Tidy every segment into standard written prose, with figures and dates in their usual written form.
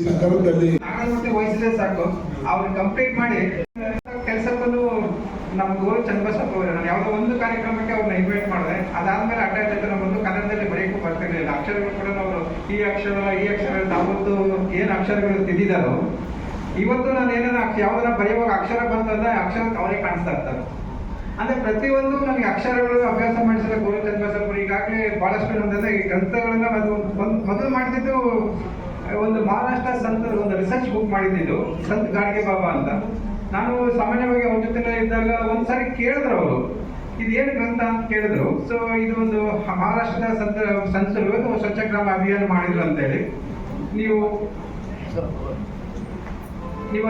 ಸಂದರ್ಭದಲ್ಲಿ ವಹಿಸಿದ್ರೆ ಸಾಕು, ಅವ್ರು ಕಂಪ್ಲೀಟ್ ಮಾಡಿ ಕೆಲಸಕ್ಕೂ ನಮ್ಮ ಗೋರು ಚನ್ನಬಸಪ್ಪ ಅವರು ನಾನು ಯಾವುದೋ ಒಂದು ಕಾರ್ಯಕ್ರಮಕ್ಕೆ ಅವ್ರನ್ನ ಇನ್ವೈಟ್ ಮಾಡಿದೆ. ಅದಾದ್ಮೇಲೆ ಅಡ್ಡ ಬಂದು ಕನ್ನಡದಲ್ಲಿ ಬರೆಯಕ್ಕೂ ಬರ್ತಿರ್ಲಿಲ್ಲ. ಅಕ್ಷರಗಳು ಕೂಡ ಅವರು ಈ ಅಕ್ಷರ ಅವತ್ತು ಏನು ಅಕ್ಷರಗಳು ತಿದ್ದಿದಾರೋ ಇವತ್ತು ನಾನು ಏನಾರ ಯಾವ್ದಾರ ಬರೆಯುವಾಗ ಅಕ್ಷರ ಬಂತಂದ್ರೆ ಅಕ್ಷರ ಅವರೇ ಕಾಣಿಸ್ತಾ ಇರ್ತಾರೆ. ಅಂದ್ರೆ ಪ್ರತಿಯೊಂದು ನನಗೆ ಅಕ್ಷರಗಳು ಅಭ್ಯಾಸ ಮಾಡಿಸಿದ ಗೋರು ಚನ್ನಬಸಪ್ಪ ಈಗಾಗಲೇ ಬಹಳಷ್ಟು ನಮ್ದಂದ್ರೆ ಈ ಗ್ರಂಥಗಳನ್ನ ಮೊದಲು ಮಾಡಿದ್ದು ಒಂದು ಮಹಾರಾಷ್ಟ್ರ ಸಂತ ಒಂದು ರಿಸರ್ಚ್ ಬುಕ್ ಮಾಡಿದ್ದು ಸಂತ್ ಗಾಡ್ಗೆ ಬಾಬಾ ಅಂತ. ನಾನು ಸಾಮಾನ್ಯವಾಗಿ ಅವ್ರ ಜೊತೆ ಇದ್ದಾಗ ಒಂದ್ಸಾರಿ ಕೇಳಿದ್ರು ಅವರು ಇದೇನು ಗ್ರಂಥ ಅಂತ ಕೇಳಿದ್ರು. ಸೊ ಇದು ಒಂದು ಮಹಾರಾಷ್ಟ್ರದ ಸಂತರು ಸ್ವಚ್ಛಗ್ರಾಮ ಅಭಿಯಾನ ಮಾಡಿದ್ರು ಅಂತೇಳಿ ನೀವು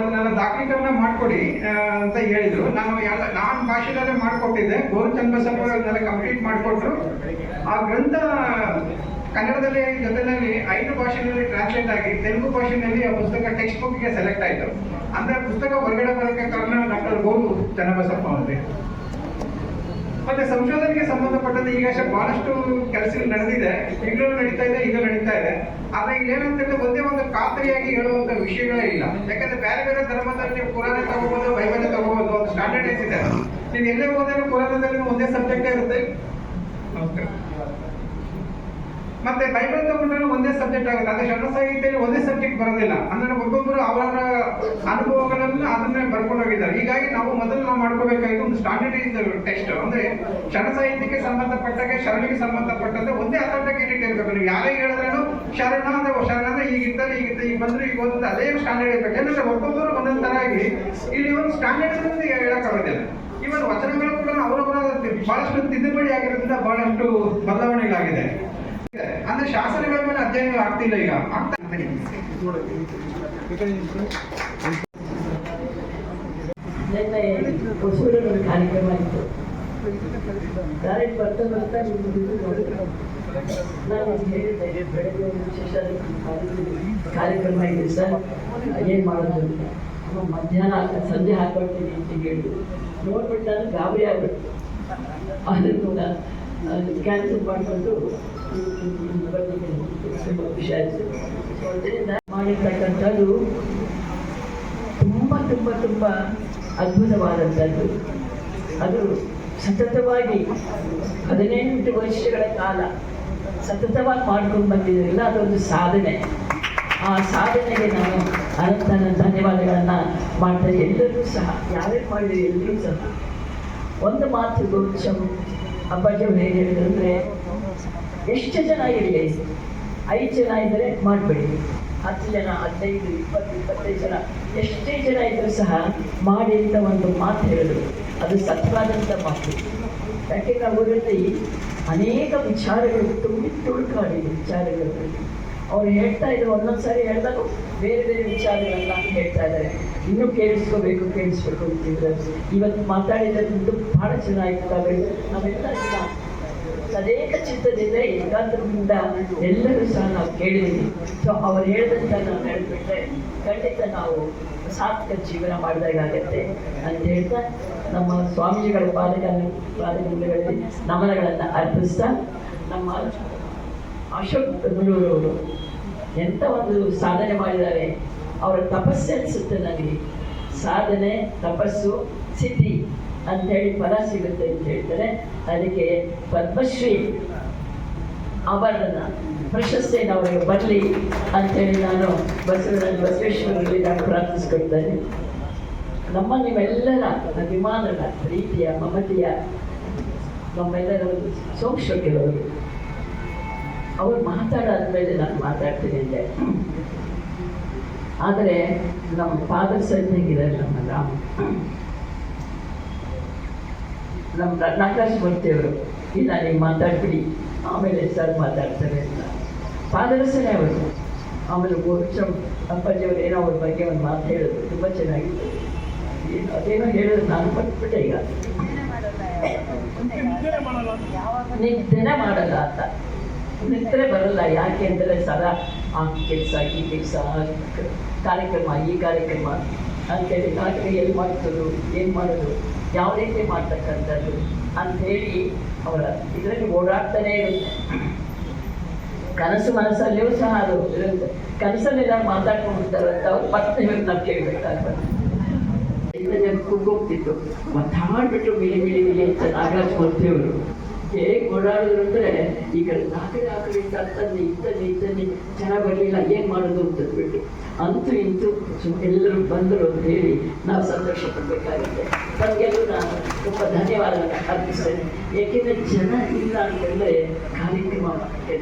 ಅದನ್ನೆಲ್ಲ ದಾಖಲೀಕರಣ ಮಾಡ್ಕೊಡಿ ಅಂತ ಹೇಳಿದ್ರು. ನಾನು ಭಾಷೆದಲ್ಲೇ ಮಾಡ್ಕೊಟ್ಟಿದ್ದೆ. ಗೋರು ಚನ್ನಬಸಪ್ಪ ಅದನ್ನೆಲ್ಲ ಕಂಪ್ಲೀಟ್ ಮಾಡಿಕೊಟ್ರು. ಆ ಗ್ರಂಥ ಕನ್ನಡದಲ್ಲಿ ಜೊತೆಯಲ್ಲಿ 5 ಭಾಷೆಗಳಲ್ಲಿ ಟ್ರಾನ್ಸ್ಲೇಟ್ ಆಗಿ ತೆಲುಗು ಭಾಷೆಯಲ್ಲಿ ಆ ಪುಸ್ತಕ ಟೆಕ್ಸ್ಟ್ ಬುಕ್ಗೆ ಸೆಲೆಕ್ಟ್ ಆಯಿತು. ಅಂದ್ರೆ ಪುಸ್ತಕ ಹೊರಗಡೆ ಬರೋಕ್ಕೆ ಕಾರಣ ಡಾಕ್ಟರ್ ಗೋರು ಚನ್ನಬಸಪ್ಪ ಅವರಿಗೆ. ಮತ್ತೆ ಸಂಶೋಧನೆಗೆ ಸಂಬಂಧಪಟ್ಟಂತೆ ಈಗ ಬಹಳಷ್ಟು ಕೆಲಸಗಳು ನಡೆದಿದೆ, ಈಗಲೂ ನಡೀತಾ ಇದೆ, ಈಗ ನಡೀತಾ ಇದೆ. ಆದ್ರೆ ಈಗ ಏನಂತಂದ್ರೆ ಒಂದೇ ಒಂದು ಖಾತ್ರಿಯಾಗಿ ಹೇಳುವಂತ ವಿಷಯಗಳೇ ಇಲ್ಲ. ಯಾಕಂದ್ರೆ ಬೇರೆ ಬೇರೆ ಧರ್ಮದಲ್ಲಿ ನೀವು ಪುರಾಣ ತಗೋಬಹುದು, ಬೈಬಲ್ ತಗೋಬಹುದು, ಒಂದು ಸ್ಟ್ಯಾಂಡರ್ಡೈಸ್ ಇದೆ. ನೀವು ಎಲ್ಲೇ ಹೋದಾಗ ಪುರಾಣದಲ್ಲಿ ಒಂದೇ ಸಬ್ಜೆಕ್ಟ್ ಇರುತ್ತೆ, ಮತ್ತೆ ಬೈಬಲ್ ತಗೊಂಡ್ರೆ ಒಂದೇ ಸಬ್ಜೆಕ್ಟ್ ಆಗುತ್ತೆ. ಅದೇ ಶರಣ ಸಾಹಿತ್ಯದಲ್ಲಿ ಒಂದೇ ಸಬ್ಜೆಕ್ಟ್ ಬರೋದಿಲ್ಲ. ಅಂದ್ರೆ ಒಬ್ಬೊಬ್ಬರು ಅವರ ಅನುಭವಗಳನ್ನ ಅದನ್ನೇ ಬರ್ಕೊಂಡು ಹೋಗಿದ್ದಾರೆ. ಹೀಗಾಗಿ ನಾವು ಮೊದಲು ಮಾಡ್ಕೋಬೇಕಾಗಿದ್ದು ಒಂದು ಸ್ಟ್ಯಾಂಡರ್ಡೈಸ್ ಟೆಕ್ಸ್ಟ್. ಅಂದ್ರೆ ಶರಣ ಸಾಹಿತ್ಯಕ್ಕೆ ಸಂಬಂಧಪಟ್ಟಾಗೆ ಶರಣಿಗೆ ಸಂಬಂಧಪಟ್ಟಂತೆ ಒಂದೇ ಅಥೆಂಟಿಕೇಟ್ ಇರಬೇಕು. ನೀವು ಯಾರೇ ಹೇಳಿದ್ರೂ ಶರಣ ಅಂದ್ರೆ ಈಗಿದ್ದಲ್ಲಿ ಈಗ ಬಂದ್ರೆ ಈಗ ಒಂದು ಅದೇ ಸ್ಟ್ಯಾಂಡರ್ಡ್ ಇರಬೇಕು. ಏನಂದ್ರೆ ಒಬ್ಬೊಬ್ಬರು ಒಂದೊಂದು ತರ ಆಗಿ ಇಲ್ಲಿ ಒಂದು ಸ್ಟ್ಯಾಂಡರ್ಡ್ ಹೇಳಕ್ಕಾಗೋದಿಲ್ಲ. ಇವನ್ ವಚನಗಳು ಕೂಡ ಅವರವರ ಬಹಳಷ್ಟು ತಿದ್ದುಪಡಿ ಆಗಿರೋದ್ರಿಂದ ಬಹಳಷ್ಟು ಬದಲಾವಣೆಗಳಾಗಿದೆ. ಅಂದ್ರೆ ಶಾಸನಗಳ ಮೇಲೆ ಅಧ್ಯಯನ ಆಗ್ತಿಲ್ಲ. ಈಗ ಹೊಸೂರಲ್ಲಿ ಕಾರ್ಯಕ್ರಮ ಇತ್ತು. ಬರ್ತಾ ನಾನು ಹೇಳಿದ್ದೆ ಬೆಳಗ್ಗೆ ವಿಶೇಷ ಕಾರ್ಯಕ್ರಮ ಇದೆ ಸರ್, ಏನು ಮಾಡೋದು ಅಂತ. ಮಧ್ಯಾಹ್ನ ಸಂಜೆ ಹಾಕೊಳ್ತೀನಿ ಅಂತ ಹೇಳಿದ್ರು. ನೋಡ್ಬಿಟ್ಟು ನಾನು ಗಾಬರಿ ಆಗ್ಬಿಟ್ಟು ಅದನ್ನು ಕ್ಯಾನ್ಸಲ್ ಮಾಡಿಕೊಂಡು ತುಂಬ ಖುಷಿ ಆಯಿತು. ಅದರಿಂದ ಮಾಡಿರ್ತಕ್ಕಂಥದ್ದು ತುಂಬ ತುಂಬ ತುಂಬ ಅದ್ಭುತವಾದಂಥದ್ದು. ಅದು ಸತತವಾಗಿ 18 ವರ್ಷಗಳ ಕಾಲ ಸತತವಾಗಿ ಮಾಡ್ಕೊಂಡು ಬಂದಿದ್ದಿಲ್ಲ, ಅದೊಂದು ಸಾಧನೆ. ಆ ಸಾಧನೆಗೆ ನಾನು ಅನಂತ ಧನ್ಯವಾದಗಳನ್ನು ಮಾಡ್ತಾರೆ. ಎಲ್ಲರೂ ಸಹ ಯಾರ್ಯಾರು ಮಾಡಿದ್ರು ಎಲ್ಲರೂ ಸಹ ಒಂದು ಮಾತು ಗೋಚಂ ಅಪ್ಪಾಜಿಯವರು ಏನು ಹೇಳಿದ್ರೆ, ಎಷ್ಟು ಜನ ಇರಲಿ, 5 ಜನ ಇದ್ದರೆ ಮಾಡಬೇಡಿ, 10 ಜನ 15 20 25 ಜನ ಎಷ್ಟೇ ಜನ ಇದ್ದರೂ ಸಹ ಮಾಡಿ ಅಂತ ಒಂದು ಮಾತು ಹೇಳಿದ್ರು. ಅದು ಸತ್ಯವಾದಂಥ ಮಾತು. ಯಾಕೆಂದ್ರೆ ಅವರಲ್ಲಿ ಅನೇಕ ವಿಚಾರಗಳು ತುಂಬಿ ತುಳುಕಾಡಿದೆ ವಿಚಾರಗಳು. ಅವ್ರು ಹೇಳ್ತಾ ಇದ್ರು, ಒಂದೊಂದು ಸಾರಿ ಹೇಳಿದಾಗ ಬೇರೆ ಬೇರೆ ವಿಚಾರಗಳನ್ನ ಹೇಳ್ತಾ ಇದ್ದಾರೆ. ಇನ್ನೂ ಕೇಳಿಸ್ಕೋಬೇಕು ಅಂತಿದ್ರು. ಇವತ್ತು ಮಾತಾಡಿದ್ದು ಭಾಳ ಚೆನ್ನಾಗಿತ್ತು. ನಾವೆಲ್ಲ ಸದೇಕ ಚಿತ್ತದಿಂದ ಏಕಾಂತದಿಂದ ಎಲ್ಲರೂ ಸಹ ನಾವು ಕೇಳಿದ್ದೀವಿ. ಸೊ ಅವ್ರು ಹೇಳಿದಂಥ ನಾವು ನಡೆದ್ಬಿಟ್ರೆ ಖಂಡಿತ ನಾವು ಸಾರ್ಥಕ ಜೀವನ ಮಾಡಿದಾಗತ್ತೆ ಅಂತ ಹೇಳ್ತಾ ನಮ್ಮ ಸ್ವಾಮೀಜಿಗಳ ಪಾದಗಳಲ್ಲಿ ನಮನಗಳನ್ನು ಅರ್ಪಿಸ್ತಾ, ನಮ್ಮ ಅಶೋಕ್ ನೂರೂರವರು ಎಂಥ ಒಂದು ಸಾಧನೆ ಮಾಡಿದ್ದಾರೆ. ಅವರ ತಪಸ್ಸು ಅನಿಸುತ್ತೆ ನನಗೆ. ಸಾಧನೆ, ತಪಸ್ಸು, ಸಿದ್ಧಿ ಅಂಥೇಳಿ ಫಲ ಸಿಗುತ್ತೆ ಅಂತ ಹೇಳ್ತಾರೆ. ಅದಕ್ಕೆ ಪದ್ಮಶ್ರೀ ಅವರನ್ನು ಪ್ರಶಸ್ತಿಯನ್ನು ಅವರಿಗೆ ಬರಲಿ ಅಂಥೇಳಿ ನಾನು ಬಸವೇಶ್ವರಲ್ಲಿ ನಾನು ಪ್ರಾರ್ಥಿಸ್ಕೊಳ್ತೇನೆ. ನಿಮ್ಮೆಲ್ಲರ ಅಭಿಮಾನದ ಪ್ರೀತಿಯ ಮಮತೆಯ ನಮ್ಮೆಲ್ಲರ ಸೋಕ್ಷಿರೋರು ಅವರು ಮಾತಾಡಾದ್ಮೇಲೆ ನಾನು ಮಾತಾಡ್ತೀನಿ ಅಂದೆ. ಆದರೆ ನಮ್ಮ ಫಾದರ್ ಸೈಡ್ನಾಗಿದ್ದಾರೆ ನಮ್ಮ ರತ್ನಾಕಾಶ್ ಮೂರ್ತಿಯವರು, ಇಲ್ಲ ನೀವು ಮಾತಾಡ್ಬಿಡಿ ಆಮೇಲೆ ಸರ್ ಮಾತಾಡ್ತಾರೆ ಅಂತ ಫಾದರ್ಸನೇ ಅವರು. ಆಮೇಲೆ ಗೋಚಂ ಅಪ್ಪಾಜಿಯವರು ಏನೋ ಅವ್ರ ಬಗ್ಗೆ ಒಂದು ಮಾತು ಹೇಳಿದ್ರು, ತುಂಬ ಚೆನ್ನಾಗಿತ್ತು. ಅದೇನೋ ಹೇಳಿದ್ರು, ನಾನು ಕೊಟ್ಬಿಟ್ಟೆ. ಈಗ ನಿದ್ದೆ ಮಾಡಲ್ಲ ಅಂತ, ನಿದ್ರೆ ಬರಲ್ಲ. ಯಾಕೆ ಅಂದರೆ ಸದಾ ಆ ಕೆಲಸ ಈ ಕೆಲಸ, ಕಾರ್ಯಕ್ರಮ ಈ ಕಾರ್ಯಕ್ರಮ ಅಂತೇಳಿ ನಾಟಕ ಎಲ್ಲಿ ಮಾಡ್ತದ್ದು, ಏನು ಮಾಡೋದು, ಯಾವ ರೀತಿ ಮಾಡ್ತಕ್ಕಂಥದ್ದು ಅಂಥೇಳಿ ಅವರ ಇದರಲ್ಲಿ ಓಡಾಡ್ತಾನೇ ಇರುತ್ತೆ. ಮನಸ್ಸಲ್ಲಿಯೂ ಸಹ ಅದು ಇರುತ್ತೆ. ಕನಸಲ್ಲಿ ನಾನು ಮಾತಾಡ್ಕೊಂಡಿರ್ತಾರೆ ಅಂತ ಅವ್ರು ಮತ್ತೆ ಇವಾಗ ನಾವು ಕೇಳಬೇಕಾಗ್ತದೆ. ಕೂಗೋಗ್ತಿತ್ತು, ಮಾತಾಡ್ಬಿಟ್ಟು ಮಿಲಿ ಮಿಲಿ ಮಿಲಿ ಅಂತ ನಾಗರಾಜ್ ಮೂರ್ತಿಯವರು ಹೇಗೆ ಓಡಾಡಿದ್ರು ಅಂದರೆ ಈಗ ನಾಲ್ಕರಿಂದ ಇತ್ತಲ್ಲಿ ಚೆನ್ನಾಗಿ ಬರಲಿಲ್ಲ, ಏನು ಮಾಡೋದು ಅಂತಂದ್ಬಿಟ್ಟು ಅಂತೂ ಇಂತೂ ಎಲ್ಲರೂ ಬಂದರು ಅಂತ ಹೇಳಿ ನಾವು ಸಂತೋಷ ಪಡಬೇಕಾಗುತ್ತೆ. ನಮಗೆಲ್ಲರೂ ನಾನು ತುಂಬ ಧನ್ಯವಾದ ಅರ್ಪಿಸ್ತೇನೆ. ಏಕೆಂದರೆ ಜನ ಇಲ್ಲ ಅಂತಂದರೆ ಕಾರ್ಯಕ್ರಮ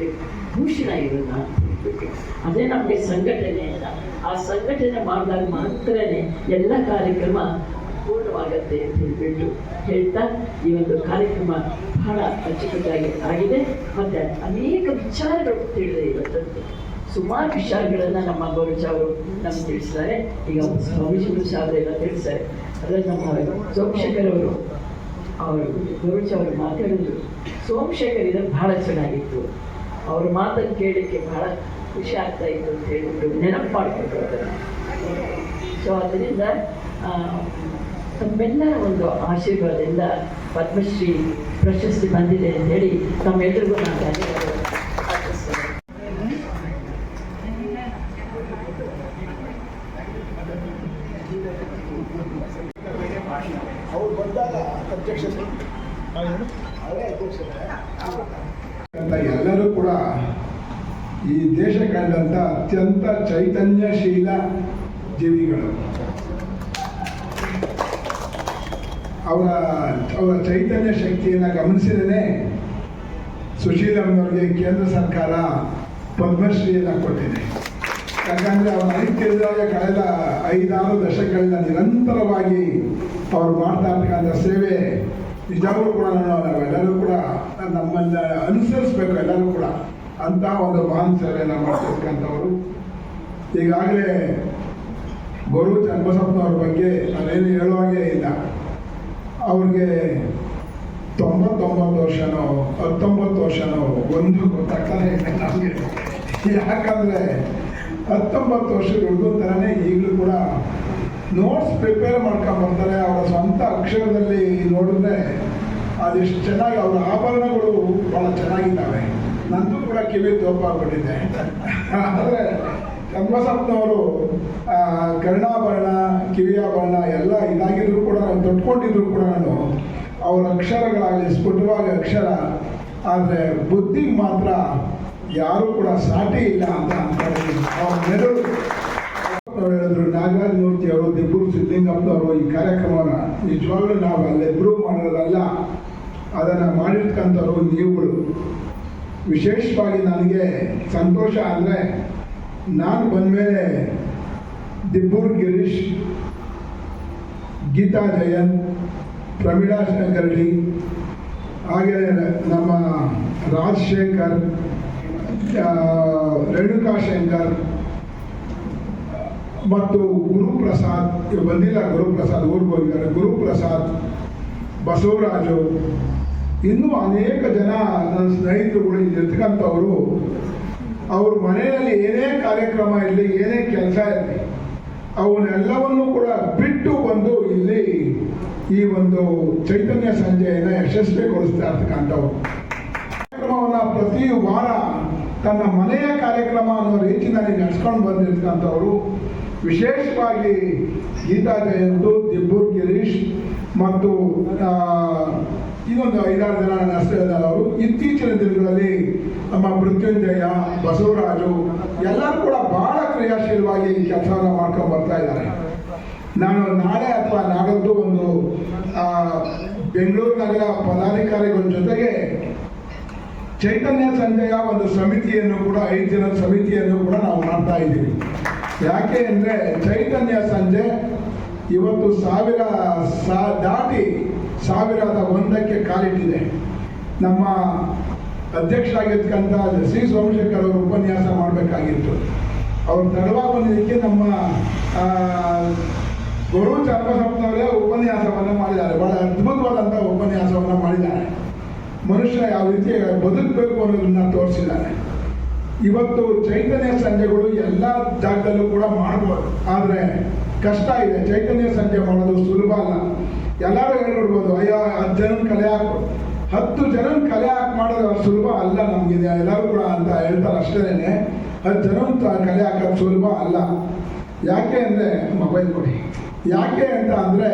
ಭೂಷಣ ಇರೋಲ್ಲ ಅಂತ ಹೇಳ್ಬಿಟ್ಟು ಅದೇ ನಮಗೆ ಸಂಘಟನೆ ಇಲ್ಲ. ಆ ಸಂಘಟನೆ ಮಾಡಿದಾಗ ಮಾತ್ರನೇ ಎಲ್ಲ ಕಾರ್ಯಕ್ರಮ ಪೂರ್ಣವಾಗತ್ತೆ ಅಂತ ಹೇಳ್ಬಿಟ್ಟು ಹೇಳ್ತಾ ಈ ಒಂದು ಕಾರ್ಯಕ್ರಮ ಬಹಳ ಅಚ್ಚುಕಟ್ಟಾಗಿ ಆಗಿದೆ. ಮತ್ತು ಅನೇಕ ವಿಚಾರಗಳು ತಿಳಿದೆ. ಇವತ್ತಂತೂ ಸುಮಾರು ವಿಚಾರಗಳನ್ನು ನಮ್ಮ ಗೌರಚ ಅವರು ನಮ್ಗೆ ತಿಳಿಸಿದ್ದಾರೆ. ಈಗ ಸ್ವಾಮೀಜಿಗಳು ಸಾಹೇಬರೆಲ್ಲ ತಿಳಿಸ್ತಾರೆ. ಅದರಲ್ಲಿ ನಮ್ಮ ಸೋಮಶೇಖರ್ ಅವರು ಗೌರಚ ಅವರು ಮಾತಾಡಿದ್ರು. ಸೋಮಶೇಖರ್ ಇದನ್ನು ಬಹಳ ಚೆನ್ನಾಗಿತ್ತು, ಅವ್ರ ಮಾತನ್ನು ಕೇಳಲಿಕ್ಕೆ ಬಹಳ ಖುಷಿ ಆಗ್ತಾ ಇತ್ತು ಅಂತ ಹೇಳ್ಬಿಟ್ಟು ನೆನಪು ಮಾಡಿಕೊಟ್ರು ಅದನ್ನು. ಸೊ ಅದರಿಂದ ತಮ್ಮೆಲ್ಲರ ಒಂದು ಆಶೀರ್ವಾದದಿಂದ ಪದ್ಮಶ್ರೀ ಪ್ರಶಸ್ತಿ ಬಂದಿದೆ ಅಂತ ಹೇಳಿ ತಮ್ಮೆಲ್ಲರಿಗೂ ನಾನು ಧನ್ಯವಾದ ಅರ್ಪಿಸ್ತೇನೆ. ಅವ್ರು ಬಂದಾಗ ಎಲ್ಲರೂ ಕೂಡ ಈ ದೇಶ ಕಂಡಂಥ ಅತ್ಯಂತ ಚೈತನ್ಯಶೀಲ ಜೀವಿಗಳು. ಅವರ ಚೈತನ್ಯ ಶಕ್ತಿಯನ್ನು ಗಮನಿಸಿದರೆ ಸುಶೀಲಮ್ಮನವ್ರಿಗೆ ಕೇಂದ್ರ ಸರ್ಕಾರ ಪದ್ಮಶ್ರೀಯನ್ನು ಕೊಟ್ಟಿದೆ. ಯಾಕಂದರೆ ಅವರ ಅನಿತ್ಯದಾಗ ಕಳೆದ 5-6 ದಶಕಗಳಿಂದ ನಿರಂತರವಾಗಿ ಅವರು ಮಾಡ್ತಾ ಇರ್ತಕ್ಕಂಥ ಸೇವೆ ನಿಜವಾಗ್ಲೂ ಕೂಡ ನಾವೆಲ್ಲರೂ ಕೂಡ ನಮ್ಮನ್ನ ಅನುಸರಿಸಬೇಕು. ಎಲ್ಲರೂ ಕೂಡ ಅಂತಹ ಒಂದು ಮಹಾನ್ ಸೇವೆಯನ್ನು ಮಾಡ್ತಿರ್ತಕ್ಕಂಥವರು. ಈಗಾಗಲೇ ಗುರು ಚನ್ನಬಸಪ್ಪನವ್ರ ಬಗ್ಗೆ ನಾವೇನು ಹೇಳುವಾಗೇ ಇಲ್ಲ. ಅವ್ರಿಗೆ 99 ವರ್ಷನೋ 19 ವರ್ಷನೋ ಒಂದು ಗೊತ್ತಾಗ್ತಾನೆ ಇಲ್ಲ ನಮಗೆ. ಯಾಕಂದರೆ 19 ವರ್ಷದ ಹುಡುಗನ ಥರನೇ ಈಗಲೂ ಕೂಡ ನೋಟ್ಸ್ ಪ್ರಿಪೇರ್ ಮಾಡ್ಕೊಂಬರ್ತಾರೆ. ಅವರ ಸ್ವಂತ ಅಕ್ಷರದಲ್ಲಿ ನೋಡಿದ್ರೆ ಅದೆಷ್ಟು ಚೆನ್ನಾಗಿ ಅವರ ಆಭರಣಗಳು ಭಾಳ ಚೆನ್ನಾಗಿದ್ದಾವೆ. ನಂದು ಕೂಡ ಕಿವಿ ತೋಪಾಗ್ಬಿಟ್ಟಿದೆ. ಆದರೆ ಚನ್ನಬಸಪ್ಪನವರು ಕರ್ಣಾಭರಣ ಕಿವಿಯಾಭರಣ ಎಲ್ಲ ಇದಾಗಿದ್ರು ಕೂಡ ನಾನು ತೊಟ್ಕೊಂಡಿದ್ರು ಕೂಡ ನಾನು ಅವರ ಅಕ್ಷರಗಳಾಗಲಿ ಸ್ಫುಟವಾಗಿ ಅಕ್ಷರ, ಆದರೆ ಬುದ್ಧಿಗೆ ಮಾತ್ರ ಯಾರೂ ಕೂಡ ಸಾಟಿ ಇಲ್ಲ ಅಂತ ಅಂದ್ಕೊಂಡಿದ್ದೀನಿ. ಅವ್ರ ನೆರಳು ಹೇಳಿದ್ರು ನಾಗರಾಜ್ ಮೂರ್ತಿ ಅವರು, ದಿಬ್ಬೂರು ಸಿದ್ಲಿಂಗಪ್ಪನವರು ಈ ಕಾರ್ಯಕ್ರಮನ ನಿಜವಾಗ್ಲೂ ನಾವು ಅಲ್ಲಿಬ್ಬರು ಮಾಡೋದಲ್ಲ, ಅದನ್ನು ಮಾಡಿರ್ತಕ್ಕಂಥವ್ರು ನೀವುಗಳು. ವಿಶೇಷವಾಗಿ ನನಗೆ ಸಂತೋಷ ಅಂದರೆ ನಾನು ಬಂದಮೇಲೆ ದಿಬ್ಬೂರು ಗಿರೀಶ್, ಗೀತಾ ಜಯಂತ್, ಪ್ರಮೀಳಾ ಶಂಕರ್ಡಿ, ಹಾಗೆ ನಮ್ಮ ರಾಜಶೇಖರ್, ರೇಣುಕಾ ಶಂಕರ್ ಮತ್ತು ಗುರುಪ್ರಸಾದ್, ಬಂದಿಲ್ಲ ಗುರುಪ್ರಸಾದ್, ಊರಿಗೆ ಹೋಗಿದ್ದಾರೆ, ಗುರುಪ್ರಸಾದ್, ಬಸವರಾಜು, ಇನ್ನೂ ಅನೇಕ ಜನ ನನ್ನ ಸ್ನೇಹಿತರುಗಳು ಇರ್ತಕ್ಕಂಥವರು. ಅವ್ರ ಮನೆಯಲ್ಲಿ ಏನೇ ಕಾರ್ಯಕ್ರಮ ಇರಲಿ, ಏನೇ ಕೆಲಸ ಇರಲಿ, ಅವನ್ನೆಲ್ಲವನ್ನು ಕೂಡ ಬಿಟ್ಟು ಬಂದು ಇಲ್ಲಿ ಈ ಒಂದು ಚೈತನ್ಯ ಸಂಜೆಯನ್ನು ಯಶಸ್ವಿಗೊಳಿಸ್ತಾ ಇರ್ತಕ್ಕಂಥವ್ರು. ಕಾರ್ಯಕ್ರಮವನ್ನು ಪ್ರತಿ ವಾರ ತನ್ನ ಮನೆಯ ಕಾರ್ಯಕ್ರಮ ಅನ್ನೋ ರೀತಿಯಲ್ಲಿ ನಡೆಸ್ಕೊಂಡು ಬಂದಿರ್ತಕ್ಕಂಥವರು. ವಿಶೇಷವಾಗಿ ಗೀತಾ ಜಯಂತು, ದಿಬ್ಬೂರು ಗಿರೀಶ್ ಮತ್ತು ಇನ್ನೊಂದು 5-6 ಜನ ನಡೆಸ್ತಿದ್ದಾರೆ. ಇತ್ತೀಚಿನ ದಿನಗಳಲ್ಲಿ ನಮ್ಮ ಮೃತ್ಯುಂಜಯ, ಬಸವರಾಜು ಎಲ್ಲರೂ ಕೂಡ ಬಹಳ ಕ್ರಿಯಾಶೀಲವಾಗಿ ಕೆಲಸವನ್ನು ಮಾಡ್ಕೊಂಡು ಬರ್ತಾ ಇದ್ದಾರೆ. ನಾನು ನಾಳೆ ಅಥವಾ ನಾಡದ್ದು ಒಂದು ಬೆಂಗಳೂರು ನಗರ ಪದಾಧಿಕಾರಿಗಳ ಜೊತೆಗೆ ಚೈತನ್ಯ ಸಂಜೆಯ ಒಂದು ಸಮಿತಿಯನ್ನು ಕೂಡ 5 ಜನದ ಸಮಿತಿಯನ್ನು ಕೂಡ ನಾವು ಮಾಡ್ತಾ ಇದ್ದೀವಿ. ಯಾಕೆ ಅಂದರೆ ಚೈತನ್ಯ ಸಂಜೆ ಇವತ್ತು 1000 ದಾಟಿ 1001ಕ್ಕೆ ಕಾಲಿಟ್ಟಿದೆ. ನಮ್ಮ ಅಧ್ಯಕ್ಷರಾಗಿರ್ತಕ್ಕಂಥ ಶ್ರೀ ಸೋಮಶೇಖರ್ ಅವರು ಉಪನ್ಯಾಸ ಮಾಡಬೇಕಾಗಿತ್ತು. ಅವರು ತಡವಾಗಿ ಬಂದಿದ್ದಕ್ಕೆ ನಮ್ಮ ಗುರು ಚನ್ನಬಸಪ್ಪನವರೇ ಉಪನ್ಯಾಸವನ್ನು ಮಾಡಿದ್ದಾರೆ. ಬಹಳ ಅದ್ಭುತವಾದಂಥ ಉಪನ್ಯಾಸವನ್ನು ಮಾಡಿದ್ದಾರೆ. ಮನುಷ್ಯ ಯಾವ ರೀತಿ ಬದುಕಬೇಕು ಅನ್ನೋದನ್ನ ತೋರಿಸಿದ್ದಾರೆ. ಇವತ್ತು ಚೈತನ್ಯ ಸಂಜೆಗಳು ಎಲ್ಲ ಜಾಗದಲ್ಲೂ ಕೂಡ ಮಾಡ್ಬೋದು, ಆದರೆ ಕಷ್ಟ ಇದೆ. ಚೈತನ್ಯ ಸಂಜೆ ಮಾಡೋದು ಸುಲಭ ಅಲ್ಲ. ಎಲ್ಲರೂ ಹೇಳ್ಬಿಡ್ಬೋದು, ಅಯ್ಯೋ 10 ಜನ ಕಲೆ ಹಾಕ್ಬೋದು. 10 ಜನ ಕಲೆ ಹಾಕಿ ಮಾಡೋದು ಅಷ್ಟು ಸುಲಭ ಅಲ್ಲ ನಮಗೆ, ಎಲ್ಲರೂ ಕೂಡ ಅಂತ ಹೇಳ್ತಾರೆ ಅಷ್ಟೇನೆ. 10 ಜನ ಕಲೆ ಹಾಕೋದು ಸುಲಭ ಅಲ್ಲ. ಯಾಕೆ ಅಂದರೆ ಮೊಬೈಲ್ ಕೊಡಿ. ಯಾಕೆ ಅಂತ ಅಂದರೆ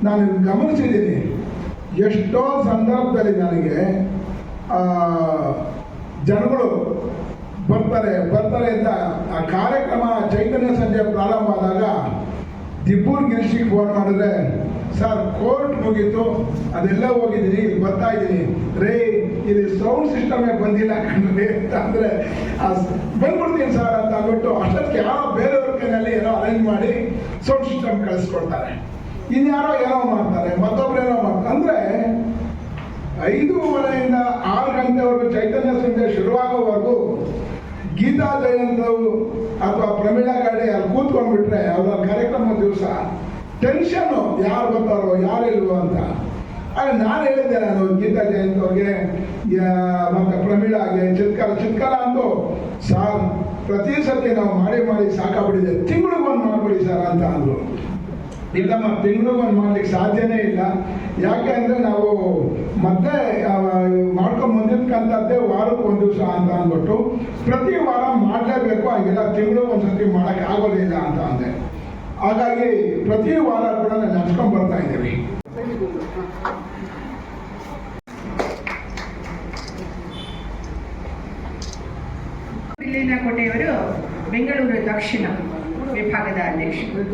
ನಾನು ಗಮನಿಸಿದ್ದೀನಿ, ಎಷ್ಟೋ ಸಂದರ್ಭದಲ್ಲಿ ನನಗೆ ಜನಗಳು ಬರ್ತಾರೆ ಅಂತ ಆ ಕಾರ್ಯಕ್ರಮ ಚೈತನ್ಯ ಸಂಜೆ ಪ್ರಾರಂಭ ಆದಾಗ ದಿಬ್ಬೂರ್ ಗಿರೀಶಿಗೆ ಫೋನ್ ಮಾಡಿದ್ರೆ, ಸರ್ ಕೋರ್ಟ್ ಮುಗೀತು, ಅದೆಲ್ಲ ಹೋಗಿದ್ದೀನಿ, ಬರ್ತಾ ಇದ್ದೀನಿ ರೇ, ಇದು ಸೌಂಡ್ ಸಿಸ್ಟಮೇ ಬಂದಿಲ್ಲ ಕಣ್ರಿ ಅಂತ ಅಂದರೆ ಬಂದ್ಬಿಡ್ತೀನಿ ಸರ್ ಅಂತ ಅಂದ್ಬಿಟ್ಟು ಅಷ್ಟೊತ್ತಿಗೆ ಯಾರೋ ಬೇರೆಯವ್ರ ಕೈಯಲ್ಲಿ ಏನೋ ಅರೇಂಜ್ ಮಾಡಿ ಸೌಂಡ್ ಸಿಸ್ಟಮ್ ಕಳಿಸ್ಕೊಡ್ತಾರೆ. ಇನ್ಯಾರೋ ಏನೋ ಮಾಡ್ತಾರೆ, ಮತ್ತೊಬ್ರು ಏನೋ ಮಾಡ್ತಾರೆ. ಅಂದರೆ 5:30 6 ಗಂಟೆವರೆಗೂ ಚೈತನ್ಯ ಸಂಜೆ ಶುರುವಾಗೋವರೆಗೂ ಗೀತಾ ಜಯಂತವು ಅಥವಾ ಪ್ರಮೀಳಾ ಗಾಡಿ ಅಲ್ಲಿ ಕೂತ್ಕೊಂಡ್ಬಿಟ್ರೆ ಅವರ ಕಾರ್ಯಕ್ರಮ ದಿವಸ ಟೆನ್ಷನ್ನು, ಯಾರು ಬರ್ತಾರೋ ಯಾರಿಲ್ವೋ ಅಂತ. ಆಗ ನಾನು ಹೇಳಿದ್ದೆ, ನಾನು ಗೀತಾ ಜಯಂತ್ ಅವ್ರಿಗೆ ಮತ್ತು ಪ್ರಮೀಳಾಗೆ ಚಿತ್ಕಾಲ ಅಂದು, ಸಾರ್ ಪ್ರತಿ ಸತಿ ನಾವು ಮಾಡಿ ಸಾಕಾಗ್ಬಿಟ್ಟಿದೆ, ತಿಂಗಳಿಗೊಂದು ಮಾಡ್ಬಿಡಿ ಸರ್ ಅಂತ ಅಂದರು. ಇಲ್ಲಮ್ಮ, ತಿಂಗಳಿಗೊಂದು ಮಾಡ್ಲಿಕ್ಕೆ ಸಾಧ್ಯನೇ ಇಲ್ಲ. ಯಾಕೆ ಅಂದರೆ ನಾವು ಮತ್ತೆ ಮಾಡ್ಕೊಂಡು ಬಂದಿದ್ಕಂಥದ್ದೇ ವಾರಕ್ಕೆ 1 ದಿವಸ ಅಂತ ಅಂದ್ಬಿಟ್ಟು ಪ್ರತಿ ವಾರ ಮಾಡಲೇಬೇಕು, ಹಾಗೆಲ್ಲ ತಿಂಗಳು ಒಂದ್ಸತಿ ಮಾಡೋಕ್ಕೆ ಆಗೋದಿಲ್ಲ ಅಂತ ಅಂದೆ. ಹಾಗಾಗಿ ಪ್ರತಿ ವಾರ ಕೂಡ ನಾವು ನಡ್ಸ್ಕೊಂಡು ಬರ್ತಾ ಇದ್ದೀವಿ. ಇಲ್ಲಿನ ಕೋಟೆಯವರು ಬೆಂಗಳೂರು ದಕ್ಷಿಣ ವಿಭಾಗದ ಅಧ್ಯಕ್ಷರು.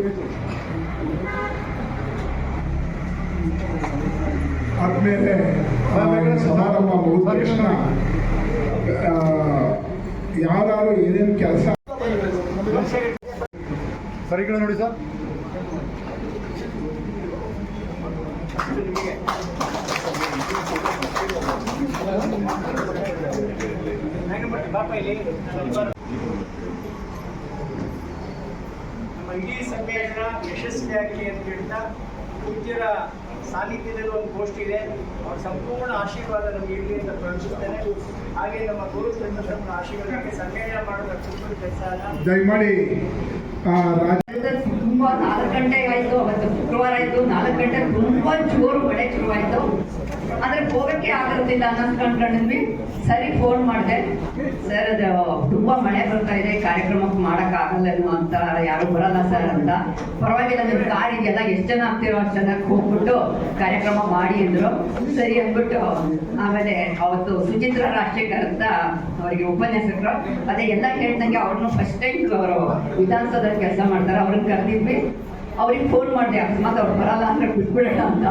ಆದ್ಮೇಲೆ ಸಮಾರಂಭ ಮುಗಿದ ತಕ್ಷಣ ಯಾವ್ದಾದ್ರು ಏನೇನು ಕೆಲಸ ಸರಿ ಕಡೆ ನೋಡಿ ಸರ್. ನಮ್ಮ ಇಡೀ ಸಮ್ಮೇಳನ ಯಶಸ್ವಿಯಾಗಲಿ ಅಂತ ಹೇಳ್ತಾ ಪೂಜ್ಯರ ಸಾನ್ನಿಧ್ಯದಲ್ಲಿ ಒಂದು ಗೋಷ್ಠಿ ಇದೆ, ಅವ್ರ ಸಂಪೂರ್ಣ ಆಶೀರ್ವಾದ ನಮಗೆ ಇರಲಿ ಅಂತ ಪ್ರಾರ್ಥಿಸ್ತೇನೆ. ಹಾಗೆ ನಮ್ಮ ಗುರು ಚಂದ್ರಶೇಖರ ಆಶೀರ್ವಾದಕ್ಕೆ ಸಮ್ಮೇಳನ ಮಾಡೋದ ಕೆಲಸ ದಯಮಾಡಿ ತುಂಬಾ 4 ಗಂಟೆ ಆಯ್ತು, ಅವತ್ತು ಶುಕ್ರವಾರ ಆಯ್ತು. 4 ಗಂಟೆ ತುಂಬಾ ಜೋರು ಮಳೆ ಶುರುವಾಯ್ತು. ಆದ್ರೆ ಹೋಗಕ್ಕೆ ಆಗೋದಿಲ್ಲ ಅನ್ನಿಸ್ಕೊಂಡ್ವಿ. ಸರಿ ಫೋನ್ ಮಾಡಿದೆ, ಸರ್ ಅದು ತುಂಬಾ ಮಳೆ ಬರ್ತಾ ಇದೆ, ಕಾರ್ಯಕ್ರಮಕ್ಕೆ ಮಾಡಕ್ ಆಗಲ್ಲೇನೋ ಅಂತ, ಯಾರು ಬರಲ್ಲ ಸರ್ ಅಂತ. ಪರವಾಗಿಲ್ಲ, ನಿಮ್ಗೆ ಕಾರ್ ಇದೆಯಲ್ಲ, ಎಷ್ಟು ಜನ ಆಗ್ತಿರೋ ಅಷ್ಟು ಜನಕ್ಕೆ ಹೋಗ್ಬಿಟ್ಟು ಕಾರ್ಯಕ್ರಮ ಮಾಡಿ ಅಂದ್ರು. ಸರಿ ಅಂದ್ಬಿಟ್ಟು ಆಮೇಲೆ ಅವತ್ತು ಸುಚಿತ್ರಾ ರಾಜಶೇಖರ್ ಅಂತ ಅವರಿಗೆ ಉಪನ್ಯಾಸಕರು, ಅದೇ ಎಲ್ಲ ಹೇಳ್ದಂಗೆ ಅವ್ರನ್ನು ಫಸ್ಟ್ ಟೈಮ್ ಅವರು ವಿಧಾನಸೌಧದಲ್ಲಿ ಕೆಲಸ ಮಾಡ್ತಾರೆ, ಅವ್ರನ್ನ ಕರೆದಿದ್ವಿ. ಅವ್ರಿಗೆ ಫೋನ್ ಮಾಡಿದೆ, ಅಕಸ್ಮಾತ್ ಅವ್ರು ಬರಲ್ಲ ಅಂದ್ರೆ ಬಿಟ್ಬಿಡೋಣ ಅಂತ.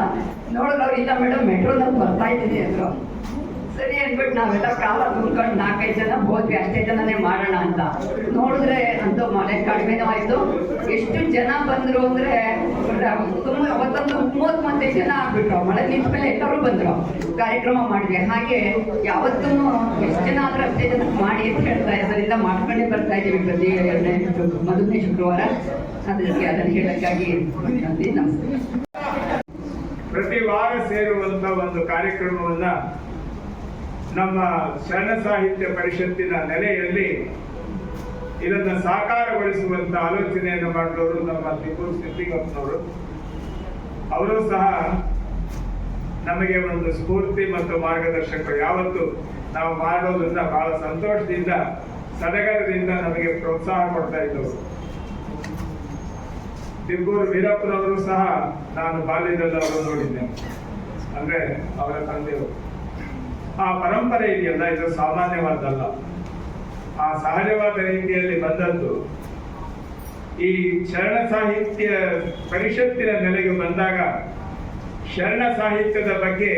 ನೋಡಿದ್ರೆ ಅವ್ರು ಇಲ್ಲ ಮೇಡಮ್ ಮೆಟ್ರೋದಲ್ಲಿ ಬರ್ತಾ ಇದ್ದೀನಿ ಅಂದ್ರು. ಸರಿ ಅಂದ್ಬಿಟ್ಟು ನಾವೆಲ್ಲ ಕಾಲ ತುಂಬ್ಕೊಂಡು 4-5 ಜನ ಹೋದ್ವಿ, ಅಷ್ಟೇ ಜನನೇ ಮಾಡೋಣ ಅಂತ. ನೋಡಿದ್ರೆ ಅಂತೂ ಮಳೆ ಕಡಿಮೆನೂ ಆಯ್ತು. ಎಷ್ಟು ಜನ ಬಂದ್ರು ಅಂದ್ರೆ ತುಂಬ, ಅವತ್ತೊಂದು 35 ಜನ ಆಗ್ಬಿಟ್ರು. ಮಳೆ ನಿಂತ ಮೇಲೆ ಎಲ್ಲರೂ ಬಂದ್ರು, ಕಾರ್ಯಕ್ರಮ ಮಾಡಿದ್ವಿ. ಹಾಗೆ ಯಾವತ್ತೂ ಎಷ್ಟು ಜನ ಆದ್ರೂ ಅಷ್ಟೇ ಜನಕ್ಕೆ ಮಾಡಿ ಅಂತ ಹೇಳ್ತಾ ಇದರಿಂದ ಮಾಡ್ಕೊಂಡೇ ಬರ್ತಾ ಇದ್ದೀವಿ ಪ್ರತಿ ಮೊದಲನೇ ಶುಕ್ರವಾರ. ಅದಕ್ಕೆ ಅದನ್ನು ಹೇಳಕ್ಕಾಗಿ ನಮಸ್ತೆ. ಪ್ರತಿ ವಾರ ಸೇರುವಂತ ಒಂದು ಕಾರ್ಯಕ್ರಮವನ್ನ ನಮ್ಮ ಶರಣ ಸಾಹಿತ್ಯ ಪರಿಷತ್ತಿನ ನೆಲೆಯಲ್ಲಿ ಇದನ್ನ ಸಾಕಾರಗೊಳಿಸುವಂತ ಆಲೋಚನೆಯನ್ನು ಮಾಡಿದವರು ನಮ್ಮ ದಿಬ್ಬೂರ್ ಸಿದ್ದಿಗಪ್ಪನವರು. ಅವರು ಸಹ ನಮಗೆ ಒಂದು ಸ್ಫೂರ್ತಿ ಮತ್ತು ಮಾರ್ಗದರ್ಶಕರು. ಯಾವತ್ತು ನಾವು ಮಾಡೋದನ್ನ ಬಹಳ ಸಂತೋಷದಿಂದ, ಸಡಗರದಿಂದ ನಮಗೆ ಪ್ರೋತ್ಸಾಹ ಕೊಡ್ತಾ ಇದ್ದವರು. ದಿಬ್ಬೂರ್ ವೀರಪ್ಪನವರು ಸಹ ನಾನು ಬಾಲ್ಯದಲ್ಲಿ ಅವರು ನೋಡಿದ್ದೇನೆ, ಅಂದ್ರೆ ಅವರ ತಂದೆಯವರು. ಆ ಪರಂಪರೆ ಇದೆಯಲ್ಲ, ಇದು ಸಾಮಾನ್ಯವಾದಲ್ಲ. ಆ ಸಹಜವಾದ ರೀತಿಯಲ್ಲಿ ಬಂದದ್ದು ಈ ಶರಣ ಸಾಹಿತ್ಯ ಪರಿಷತ್ತಿನ ನೆಲೆಗೆ ಬಂದಾಗ ಶರಣ ಸಾಹಿತ್ಯದ ಬಗ್ಗೆ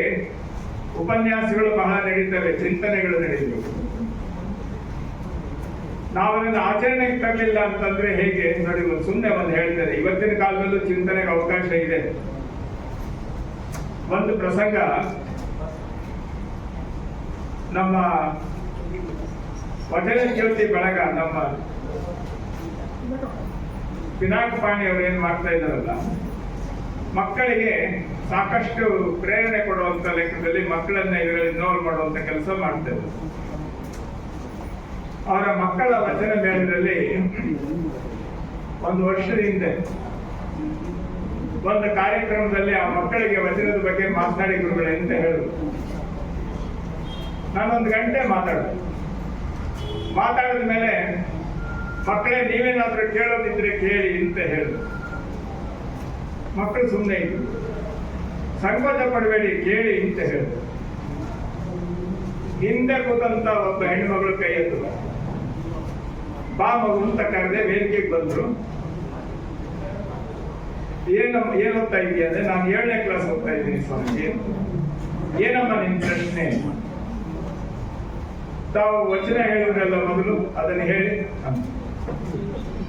ಉಪನ್ಯಾಸಗಳು ಬಹಳ ನಡೀತವೆ, ಚಿಂತನೆಗಳು ನಡೀತವೆ. ನಾವು ಅದನ್ನು ಆಚರಣೆಗೆ ತರಲಿಲ್ಲ ಅಂತಂದ್ರೆ ಹೇಗೆ ನೋಡಿ, ಸುಮ್ಮನೆ ಒಂದು ಹೇಳ್ತಾರೆ. ಇವತ್ತಿನ ಕಾಲದಲ್ಲೂ ಚಿಂತನೆಗೆ ಅವಕಾಶ ಇದೆ. ಒಂದು ಪ್ರಸಂಗ, ನಮ್ಮ ವಚನ ಜ್ಯೋತಿ ಬಳಗ, ನಮ್ಮ ಪಿನಾಕಪಾಣಿ ಅವರು ಏನ್ ಮಾಡ್ತಾ ಇದ್ದಾರಲ್ಲ, ಮಕ್ಕಳಿಗೆ ಸಾಕಷ್ಟು ಪ್ರೇರಣೆ ಕೊಡುವಂತ ಲೆಕ್ಕದಲ್ಲಿ ಮಕ್ಕಳನ್ನ ಇದರಲ್ಲಿ ಇನ್ವಾಲ್ವ್ ಮಾಡುವಂತ ಕೆಲಸ ಮಾಡ್ತಾರೆ. ಅವರ ಮಕ್ಕಳ ವಚನ ಮೇಳದಲ್ಲಿ 1 ವರ್ಷದ ಹಿಂದೆ ಒಂದು ಕಾರ್ಯಕ್ರಮದಲ್ಲಿ ಆ ಮಕ್ಕಳಿಗೆ ವಚನದ ಬಗ್ಗೆ ಮಾತನಾಡಿ ಗುರುಗಳೇ ಅಂತ ಹೇಳಿದ್ರು. ನಾನೊಂದು ಗಂಟೆ ಮಾತಾಡಿದ ಮೇಲೆ ಮಕ್ಕಳೇ ನೀವೇನಾದ್ರೂ ಕೇಳೋದಿದ್ರೆ ಕೇಳಿ ಅಂತ ಹೇಳಿದ್ರು. ಮಕ್ಕಳು ಸುಮ್ಮನೆ ಇದ್ರು. ಸಂಕೋಚ ಪಡಬೇಡಿ, ಕೇಳಿ ಅಂತ ಹೇಳಿದ್ರು. ಹಿಂದೆ ಕೂತಂತ ಒಬ್ಬ ಹೆಣ್ಣುಮಗಳು ಕೈ ಎತ್ತು, ಬಾ ಮಗು ಅಂತ ಕರೆದೆ, ವೇದಿಕೆಗೆ ಬಂದ್ರು. ಏನ್ ಓದ್ತಾ ಇದೀಯ ಅಂದ್ರೆ, ನಾನು 7ನೇ ಕ್ಲಾಸ್ ಓದ್ತಾ ಇದ್ದೀನಿ ಸ್ವಾಮೀಜಿ. ಏನಮ್ಮ ನಿನ್ ಪ್ರಶ್ನೆ? ತಾವು ವಚನ ಹೇಳಿದ್ರಲ್ಲ ಮೊದಲು, ಅದನ್ನು ಹೇಳಿ ಅಂತ.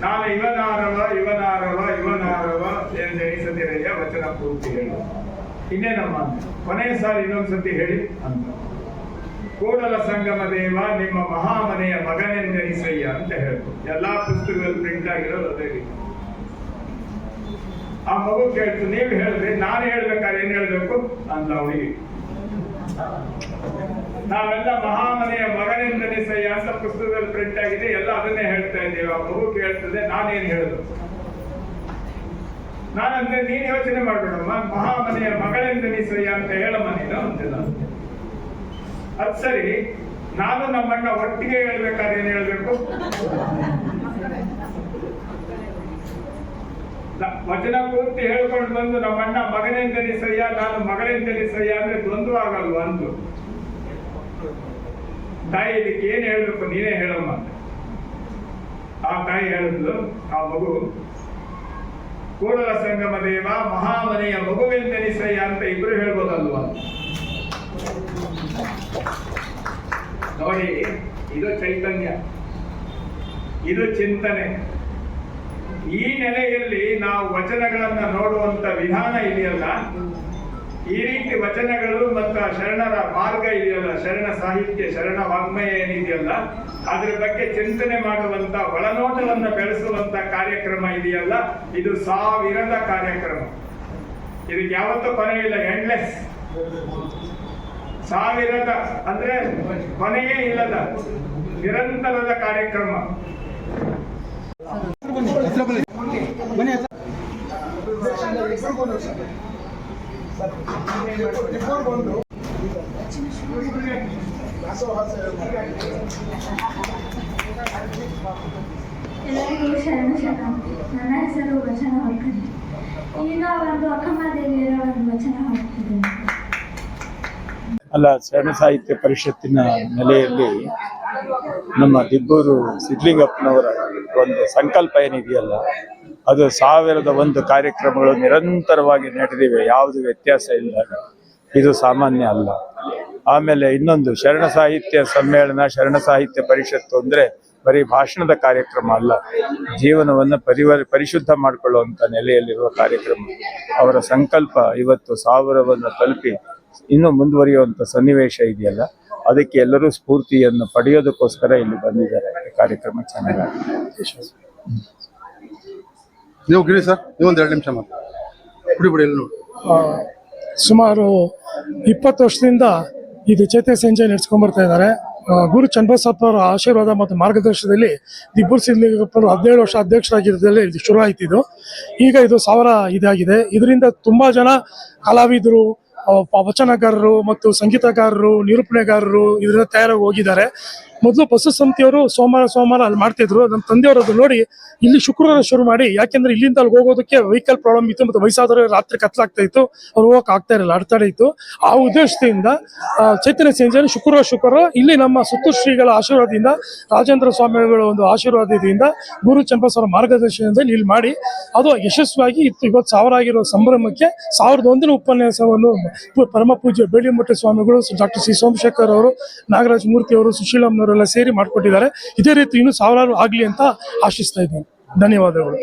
ನಾನು ಇವನಾರವ ಎಂದೆನಿಸದಿರಯ್ಯ ವಚನ ಪೂರ್ತಿ ಹೇಳಿ. ಇನ್ನೇನಮ್ಮ ಕೊನೆಯ ಸಾರಿ ಇನ್ನೊಂದ್ಸತಿ ಹೇಳಿ ಅಂತ. ಕೂಡಲ ಸಂಗಮ ದೇವ ನಿಮ್ಮ ಮಹಾಮನೆಯ ಮಗನೆಂದೆನಿಸಯ್ಯ ಅಂತ ಹೇಳ್ತು. ಎಲ್ಲಾ ಪುಸ್ತಕದಲ್ಲಿ ಪ್ರಿಂಟ್ ಆಗಿರೋದು ಅದೇ ರೀತಿ. ಆ ಮಗು ಕೇಳ್ತು, ನೀವು ಹೇಳಿದ್ರಿ, ನಾನು ಹೇಳ್ಬೇಕಾದ್ರೆ ಏನ್ ಹೇಳ್ಬೇಕು ಅಂತ ಅವಳಿಗೆ. ನಾವೆಲ್ಲ ಮಹಾಮನೆಯ ಮಗನೆಂದೆನಿಸಯ್ಯ ಅಂತ ಪುಸ್ತಕದಲ್ಲಿ ಪ್ರಿಂಟ್ ಆಗಿದೆ, ಎಲ್ಲ ಅದನ್ನೇ ಹೇಳ್ತಾ ಇದ್ದೀವಿ. ಆ ಮಗು ಕೇಳ್ತದೆ, ನಾನೇನ್ ಹೇಳುದು? ನಾನಂದ್ರೆ ನೀನ್ ಯೋಚನೆ ಮಾಡ್ಬೇಡಮ್ಮ, ಮಹಾಮನೆಯ ಮಗಳೆಂದೆನಿಸಯ್ಯ ಅಂತ ಹೇಳಮ್ಮ ನೀನು ಅಂತಿಲ್ಲ. ಅದ್ ಸರಿ, ನಾನು ನಮ್ಮಣ್ಣ ಒಟ್ಟಿಗೆ ಹೇಳ್ಬೇಕಾದ್ರೆ ಏನ್ ಹೇಳ್ಬೇಕು? ವಚನ ಪೂರ್ತಿ ಹೇಳ್ಕೊಂಡು ಬಂದು ನಮ್ಮಣ್ಣ ಮಗನೆಂದೆನಿಸಯ್ಯ, ನಾನು ಮಗಳೆಂದೆನಿಸಯ್ಯ ಅಂದ್ರೆ ದ್ವಂದ್ವ ಆಗಲ್ವ ಅಂದು. ತಾಯಿ ಇದಕ್ಕೆ ಏನ್ ಹೇಳ್ಬೇಕು, ನೀನೇ ಹೇಳಮ್ಮ. ಆ ತಾಯಿ ಹೇಳಿದ್ಲು, ಆ ಮಗು ಕೂಡಲ ಸಂಗಮ ದೇವ ಮಹಾಮನೆಯ ಮಗುವೆಂದೆನಿಸಯ್ಯ ಅಂತ ಇಬ್ರು ಹೇಳ್ಬೋದಲ್ವಾ? ನೋಡಿ, ಇದು ಚೈತನ್ಯ, ಇದು ಚಿಂತನೆ. ಈ ನೆಲೆಯಲ್ಲಿ ನಾವು ವಚನಗಳನ್ನ ನೋಡುವಂತ ವಿಧಾನ ಇದೆಯಲ್ಲ, ಈ ರೀತಿ ವಚನಗಳು ಮತ್ತು ಶರಣರ ಮಾರ್ಗ ಇದೆಯಲ್ಲ, ಶರಣ ಸಾಹಿತ್ಯ, ಶರಣ ವಾಗ್ಮಯ ಏನಿದೆಯಲ್ಲ, ಅದ್ರ ಬಗ್ಗೆ ಚಿಂತನೆ ಮಾಡುವಂತ, ಒಳನೋಟವನ್ನ ಬೆಳೆಸುವಂತ ಕಾರ್ಯಕ್ರಮ ಇದೆಯಲ್ಲ, ಇದು ಸಾವಿರದ ಕಾರ್ಯಕ್ರಮ. ಇದಕ್ಕೆ ಯಾವತ್ತೂ ಕೊನೆ ಇಲ್ಲ, ಎಂಡ್ಲೆಸ್. ಸಾವಿರದ ಅಂದ್ರೆ ಕೊನೆಯೇ ಇಲ್ಲದ ನಿರಂತರದ ಕಾರ್ಯಕ್ರಮ. ಎಲ್ಲರಿಗೂ ಶರಣ. ನನ್ನ ಹೆಸರು ವಚನ ಹೊರಕಂಡಿ. ಈಗ ಒಂದು ಅಕ್ಕಮಹಾದೇವಿಯರ ಒಂದು ವಚನ ಹೊರಟಿದೆ. ಅಲ್ಲ, ಶರಣ ಸಾಹಿತ್ಯ ಪರಿಷತ್ತಿನ ನೆಲೆಯಲ್ಲಿ ನಮ್ಮ ದಿಬ್ಬೂರು ಸಿದ್ಲಿಂಗಪ್ಪನವರ ಒಂದು ಸಂಕಲ್ಪ ಏನಿದೆಯಲ್ಲ, ಅದು 1001 ಕಾರ್ಯಕ್ರಮಗಳು ನಿರಂತರವಾಗಿ ನಡೆದಿವೆ, ಯಾವುದು ವ್ಯತ್ಯಾಸ ಇಲ್ಲದಾಗ. ಇದು ಸಾಮಾನ್ಯ ಅಲ್ಲ. ಆಮೇಲೆ ಇನ್ನೊಂದು, ಶರಣ ಸಾಹಿತ್ಯ ಸಮ್ಮೇಳನ, ಶರಣ ಸಾಹಿತ್ಯ ಪರಿಷತ್ತು ಅಂದ್ರೆ ಬರೀ ಭಾಷಣದ ಕಾರ್ಯಕ್ರಮ ಅಲ್ಲ, ಜೀವನವನ್ನು ಪರಿಶುದ್ಧ ಮಾಡಿಕೊಳ್ಳುವಂಥ ನೆಲೆಯಲ್ಲಿರುವ ಕಾರ್ಯಕ್ರಮ. ಅವರ ಸಂಕಲ್ಪ ಇವತ್ತು 1000ವನ್ನು ತಲುಪಿ ಇನ್ನೂ ಮುಂದುವರಿಯುವಂಥ ಸನ್ನಿವೇಶ ಇದೆಯಲ್ಲ, ಅದಕ್ಕೆ ಎಲ್ಲರೂ ಸ್ಫೂರ್ತಿಯನ್ನು ಪಡೆಯೋದಕ್ಕೋಸ್ಕರ ಇಲ್ಲಿ ಬಂದಿದ್ದಾರೆ. ಕಾರ್ಯಕ್ರಮ ಚೆನ್ನಾಗಿದೆ. ನೀವು ಕೇಳಿ ಸರ್, ನೀವೊಂದು 2 ನಿಮಿಷ ಮಾತು ಬಿಡಿ ಎಲ್ಲ ನೋಡಿ. ಸುಮಾರು 20 ವರ್ಷದಿಂದ ಇದು ಚೇತನ ಸಂಜೆ ನಡೆಸ್ಕೊಂಡ್ಬರ್ತಾ ಇದ್ದಾರೆ. ಗುರು ಚನ್ನಬಸಪ್ಪ ಅವರ ಆಶೀರ್ವಾದ ಮತ್ತು ಮಾರ್ಗದರ್ಶನದಲ್ಲಿ ದಿಬ್ಬೂರು ಸಿದ್ಲಿಂಗಪ್ಪರು 17 ವರ್ಷ ಅಧ್ಯಕ್ಷರಾಗಿರೋದ್ರಲ್ಲಿ ಇದು ಶುರು ಆಯ್ತಿದ್ದು. ಈಗ ಇದು 1000 ಇದಾಗಿದೆ. ಇದರಿಂದ ತುಂಬಾ ಜನ ಕಲಾವಿದರು, ವಚನಕಾರರು ಮತ್ತು ಸಂಗೀತಗಾರರು, ನಿರೂಪಣೆಗಾರರು ಇದರಿಂದ ತಯಾರಾಗಿ ಹೋಗಿದ್ದಾರೆ. ಮೊದಲು ಬಸವ ಸಮಿತಿಯವರು ಸೋಮವಾರ ಅಲ್ಲಿ ಮಾಡ್ತಿದ್ರು. ನಮ್ಮ ತಂದೆಯವರು ಅದು ನೋಡಿ ಇಲ್ಲಿ ಶುಕ್ರವಾರ ಶುರು ಮಾಡಿ, ಯಾಕೆಂದ್ರೆ ಇಲ್ಲಿಂದ ಅಲ್ಲಿ ಹೋಗೋದಕ್ಕೆ ವೆಹಿಕಲ್ ಪ್ರಾಬ್ಲಮ್ ಇತ್ತು ಮತ್ತು ವಯಸ್ಸಾದ್ರೆ ರಾತ್ರಿ ಕತ್ಲಾಗ್ತಾ ಇತ್ತು, ಅವ್ರು ಹೋಗಕ್ಕೆ ಆಗ್ತಾ ಇರಲಿಲ್ಲ, ಅಡೆತಡೆ ಇತ್ತು. ಆ ಉದ್ದೇಶದಿಂದ ಚೈತನ್ಯ ಸಂಜೆ ಶುಕ್ರವಾರ ಇಲ್ಲಿ ನಮ್ಮ ಸುತ್ತೂರು ಶ್ರೀಗಳ ಆಶೀರ್ವಾದದಿಂದ, ರಾಜೇಂದ್ರ ಸ್ವಾಮಿಗಳ ಒಂದು ಆಶೀರ್ವಾದದಿಂದ, ಗುರು ಚನ್ನಬಸವರ ಮಾರ್ಗದರ್ಶನದಲ್ಲಿ ಇಲ್ಲಿ ಮಾಡಿ ಅದು ಯಶಸ್ವಿಯಾಗಿ ಇವತ್ತು 1000 ಆಗಿರೋ ಸಂಭ್ರಮಕ್ಕೆ 1001 ಉಪನ್ಯಾಸವನ್ನು ಪರಮ ಪೂಜ್ಯ ಬೇಡಿಮಠ ಸ್ವಾಮಿಗಳು, ಡಾಕ್ಟರ್ ಸಿ ಸೋಮಶೇಖರ್ ಅವರು, ನಾಗರಾಜ ಮೂರ್ತಿ ಅವರು, ಸುಶೀಲಮ್ಮನವರೆಲ್ಲ ಸೇರಿ ಮಾಡಿಕೊಟ್ಟಿದ್ದಾರೆ. ಇದೇ ರೀತಿ ಇನ್ನೂ 1000 ಆಗಲಿ ಅಂತ ಆಶಿಸ್ತಾ ಇದ್ದೀನಿ. ಧನ್ಯವಾದಗಳು.